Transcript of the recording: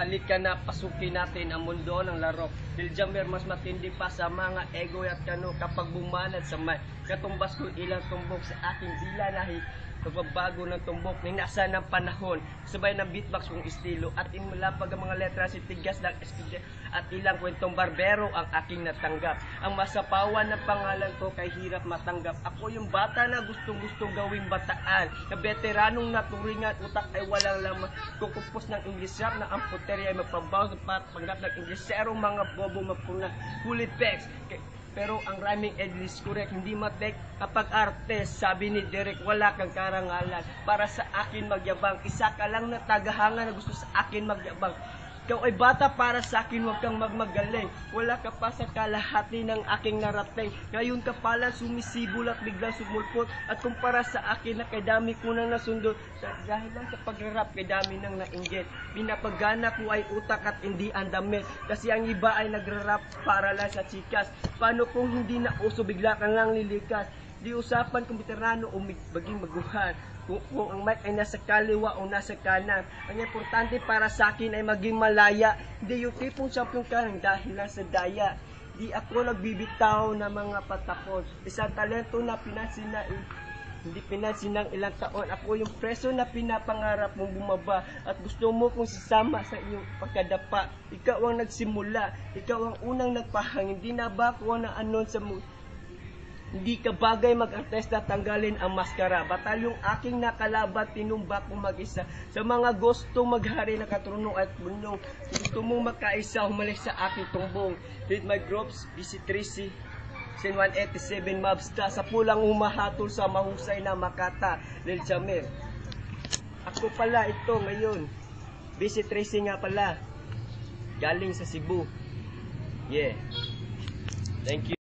halika na pasukin natin ang mundo ng laro. Diljamer mas matindi pa sa mga ego at kano kapag bumanad sa may katumbas ko ilang tumbok sa aking dila nahi. Pagbabago ng tumbok ni nasa ng panahon sabay ng beatbox kong estilo at inmalapag ang mga letra si tigas ng eskide at ilang kwentong barbero ang aking natanggap. Ang masapawan ng pangalan ko kay hirap matanggap. Ako yung bata na gustong gawing bataan, na veteranong naturingan utak ay walang laman. Kukumpos ng English rap na ang puterya ay magpabaw sa panggap ng Englishero mga bobo mapuna fully pecs. Pero ang rhyming English correct, hindi matek kapag arte. Sabi ni Derek, wala kang karangalan para sa akin magyabang. Isa ka lang na tagahanga na gusto sa akin magyabang. Ikaw ay bata para sa akin, huwag kang magmagaling. Wala ka pa sa kalahati ng aking narating. Ngayon ka pala sumisibol at biglang sumulpot. At kumpara sa akin na kay dami ko nang nasundot. Dahil lang sa pagrarap kay dami nang nainggit. Pinapagana ko ay utak at hindi ang damit. Kasi ang iba ay nagrarap para lang sa chikas. Paano kung hindi na uso bigla kang lang lilikas? Di usapan kung veterano o baging maguhan. Kung ang mic ay nasa kaliwa o nasa kanan. Ang importante para sa akin ay maging malaya. Hindi yung tipong champion ka lang dahil lang sa daya. Di ako nagbibitaw ng mga patapon. Isang talento na pinansin na hindi pinansin ng ilang taon. Ako yung preso na pinapangarap mong bumaba. At gusto mo kong sasama sa iyong pagkadapa. Ikaw ang nagsimula. Ikaw ang unang nagpahang. Hindi na ba ako na anon sa mundo? Hindi ka bagay mag-artista, tanggalin ang maskara. Batalyong aking nakalaban, tinumba kong mag-isa. Sa mga gustong maghari na katrunong at bunong. Gusto mong makaisa, humalis sa aking tumbong. Hit my groups, BC3C, Sin 187 Mobsta. Sa pulang humahatol sa mahusay na Makata, Diljamer. Ako pala ito ngayon. BC3C nga pala. Galing sa Cebu. Yeah. Thank you.